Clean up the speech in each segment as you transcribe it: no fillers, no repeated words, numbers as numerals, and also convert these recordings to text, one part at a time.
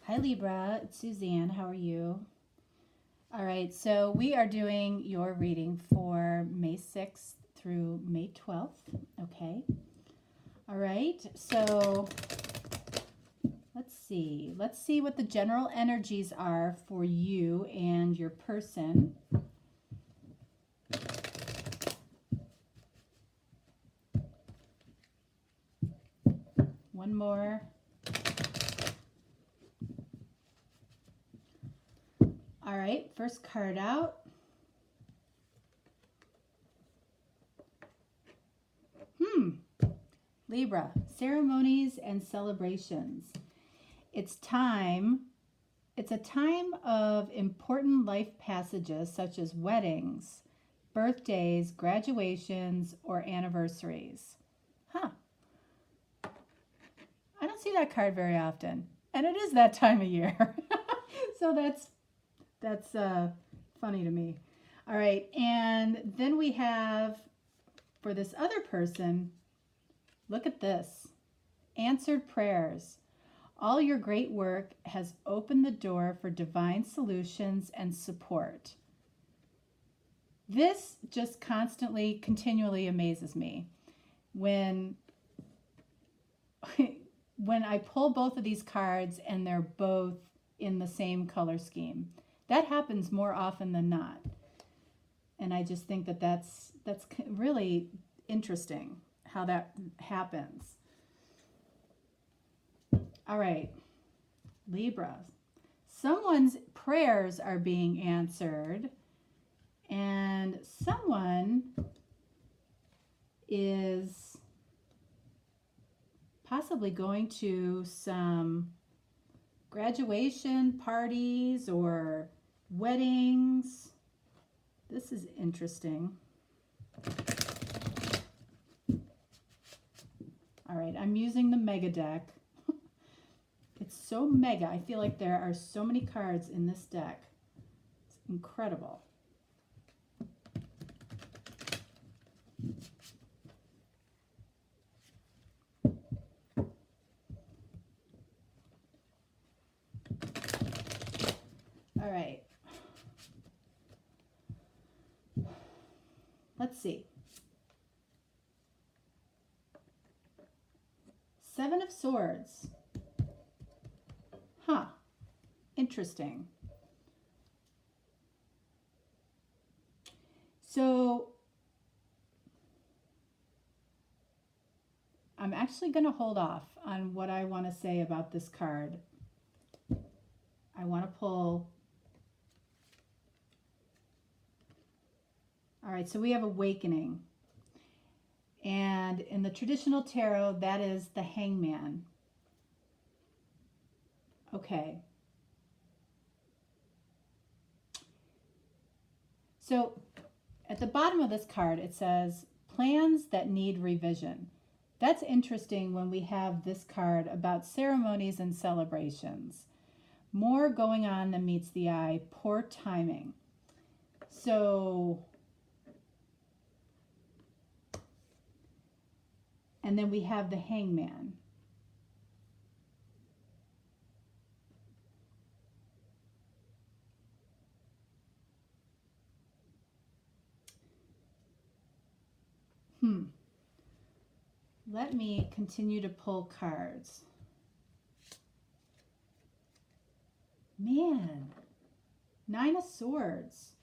Hi Libra, it's Suzanne. How are you? All right, so we are doing your reading for May 6th through May 12th. Okay. All right, so let's see. Let's see what the general energies are for you and your person. One more. All right, first card out. Libra, ceremonies and celebrations. It's time. It's a time of important life passages such as weddings, birthdays, graduations, or anniversaries. Huh. I don't see that card very often. And it is that time of year. So that's funny to me. All right, and then we have for this other person, look at this. Answered prayers. All your great work has opened the door for divine solutions and support. This just constantly, continually amazes me. When I pull both of these cards and they're both in the same color scheme, that happens more often than not. And I just think that that's really interesting how that happens. All right, Libra. Someone's prayers are being answered, and someone is possibly going to some graduation parties or weddings. This is interesting. All right, I'm using the mega deck. It's so mega. I feel like there are so many cards in this deck. It's incredible. All right. Let's see. Seven of Swords. Huh. Interesting. So I'm actually going to hold off on what I want to say about this card. I want to pull. All right, so we have Awakening. And in the traditional tarot, that is the Hangman. Okay. So at the bottom of this card, it says, plans that need revision. That's interesting when we have this card about ceremonies and celebrations. More going on than meets the eye, poor timing. So, and then we have the Hangman. Let me continue to pull cards. Man, Nine of Swords.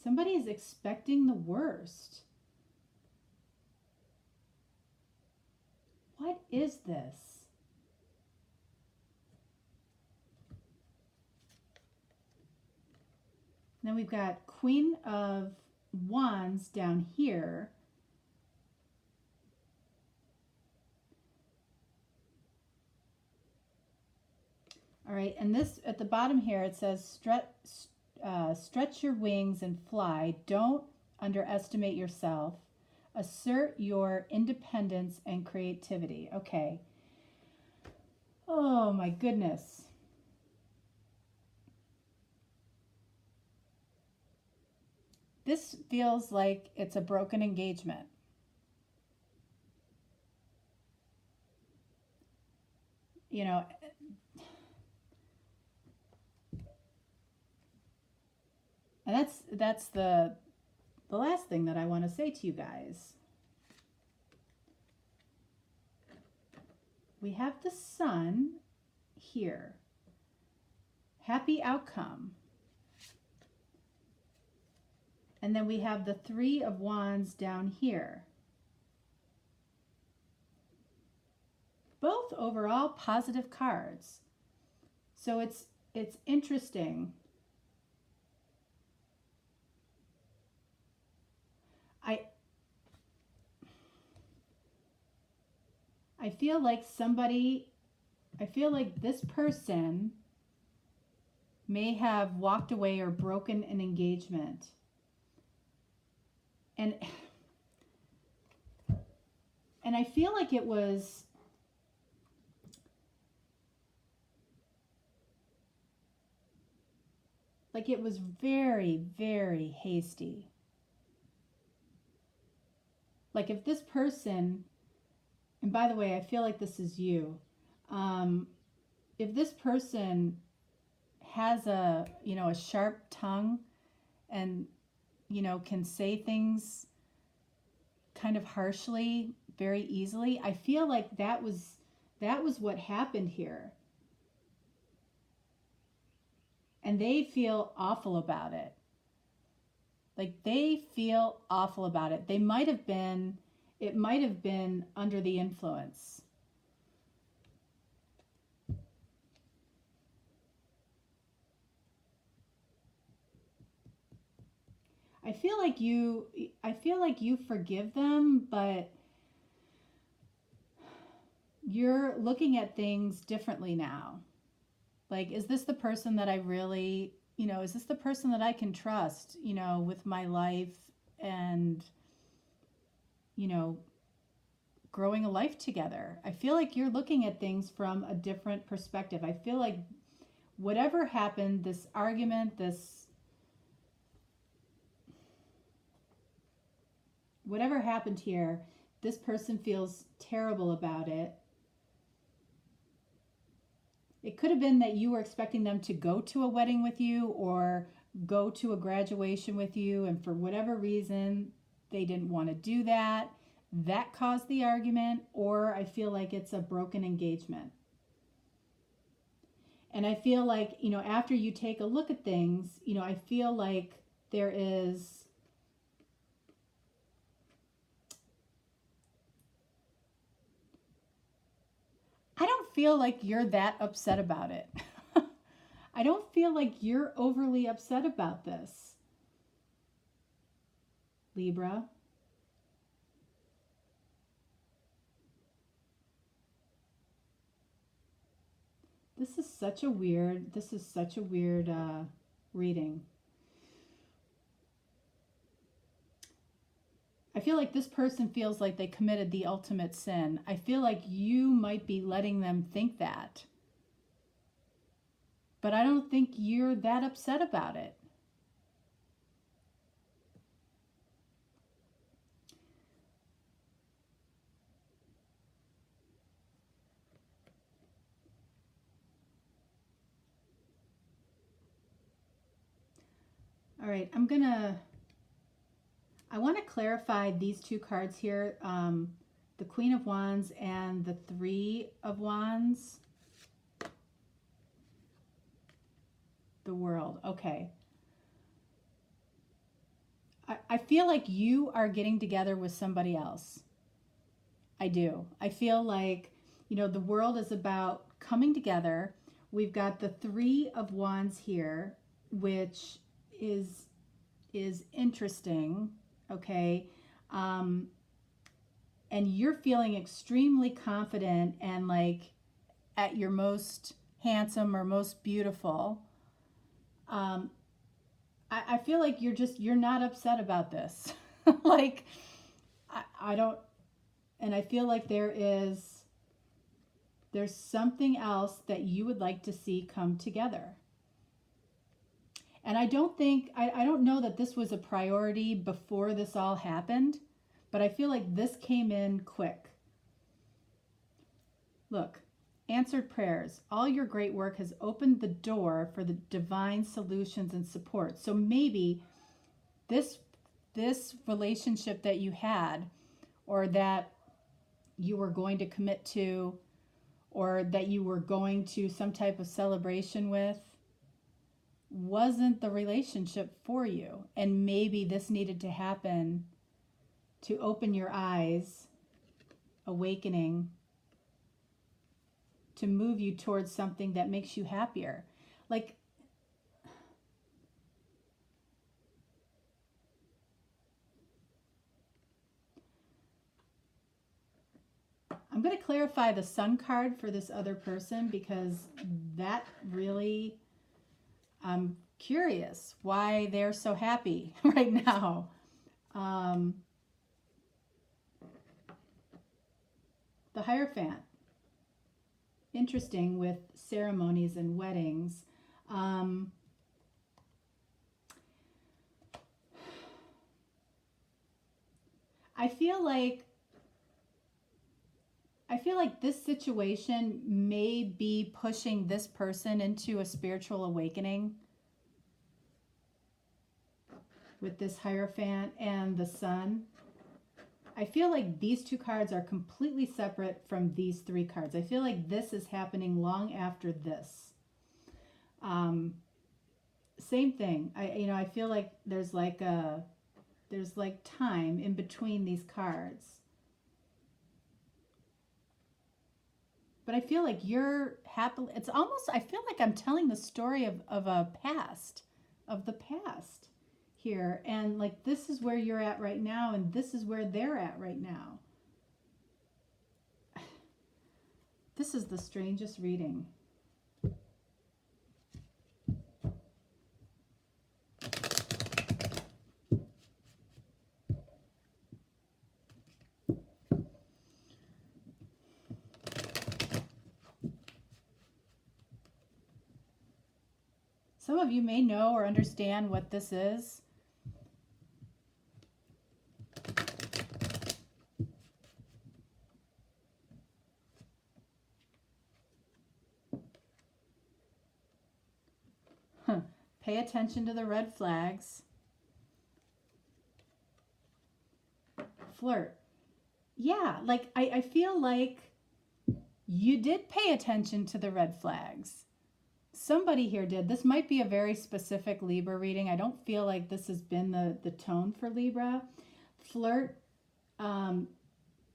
Somebody is expecting the worst. What is this? Then we've got Queen of Wands down here. All right, and this at the bottom here, it says stretch your wings and fly. Don't underestimate yourself. Assert your independence and creativity. Okay. Oh my goodness. This feels like it's a broken engagement. you know, and that's the last thing that I want to say to you guys. We have the Sun here. Happy outcome. And then we have the Three of Wands down here. Both overall positive cards. So it's interesting. I feel like this person may have walked away or broken an engagement. And I feel like it was very, very hasty. Like if this person, and by the way, I feel like this is you. If this person has a sharp tongue and, can say things kind of harshly very easily, I feel like that was what happened here. And they feel awful about it. Like they feel awful about it. It might have been under the influence. I feel like you forgive them, but you're looking at things differently now. Like, is this the person that I really, is this the person that I can trust, with my life and, growing a life together? I feel like you're looking at things from a different perspective. I feel like whatever happened, this argument, whatever happened here, this person feels terrible about it. It could have been that you were expecting them to go to a wedding with you or go to a graduation with you, and for whatever reason, they didn't want to do that. That caused the argument, or I feel like it's a broken engagement. And I feel like, after you take a look at things, I feel like there is I don't feel like you're that upset about it. I don't feel like you're overly upset about this, Libra. This is such a weird reading. I feel like this person feels like they committed the ultimate sin. I feel like you might be letting them think that. But I don't think you're that upset about it. All right, I want to clarify these two cards here, the Queen of Wands and the Three of Wands. The World, okay. I feel like you are getting together with somebody else. I do. I feel like, the World is about coming together. We've got the Three of Wands here, which is interesting. Okay. And you're feeling extremely confident and like at your most handsome or most beautiful. I feel like you're not upset about this. Like, I don't, and I feel like there's something else that you would like to see come together. And I don't know that this was a priority before this all happened, but I feel like this came in quick. Look, Answered prayers. All your great work has opened the door for the divine solutions and support. So maybe this relationship that you had, or that you were going to commit to, or that you were going to some type of celebration with, wasn't the relationship for you. And maybe this needed to happen to open your eyes, awakening, to move you towards something that makes you happier. Like, I'm going to clarify the Sun card for this other person, because that really, I'm curious why they're so happy right now. The Hierophant. Interesting with ceremonies and weddings. I feel like this situation may be pushing this person into a spiritual awakening with this Hierophant and the Sun. I feel like these two cards are completely separate from these three cards. I feel like this is happening long after this. Same thing. I feel like there's like time in between these cards. But I feel like you're happy. It's almost, I feel like I'm telling the story of the past here. And like, this is where you're at right now, and this is where they're at right now. This is the strangest reading. Some of you may know or understand what this is. Pay attention to the red flags. Flirt. Yeah, like I feel like you did pay attention to the red flags. Somebody here did. This might be a very specific Libra reading. I don't feel like this has been the tone for Libra. Flirt.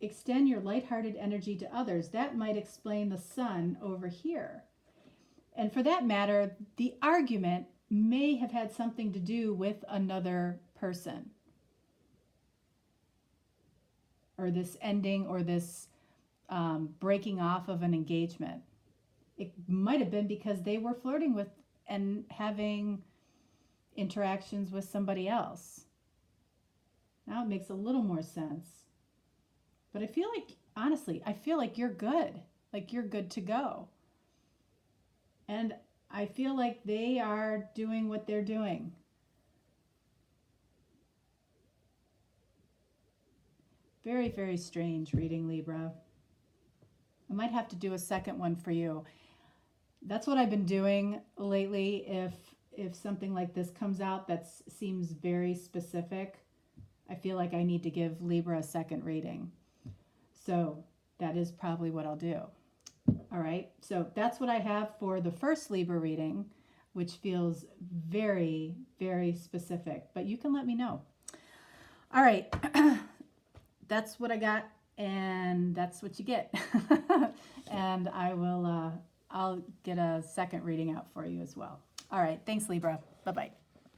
Extend your lighthearted energy to others. That might explain the Sun over here. And for that matter, the argument may have had something to do with another person, or this ending, or this breaking off of an engagement. It might have been because they were flirting with and having interactions with somebody else. Now it makes a little more sense. But I feel like, honestly, I feel like you're good. Like you're good to go. And I feel like they are doing what they're doing. Very, very strange reading, Libra. I might have to do a second one for you. That's what I've been doing lately. If something like this comes out that seems very specific, I feel like I need to give Libra a second reading. So that is probably what I'll do. All right, so that's what I have for the first Libra reading, which feels very, very specific, but you can let me know. All right, that's what I got, and that's what you get. And I'll get a second reading out for you as well. All right, thanks, Libra. Bye-bye.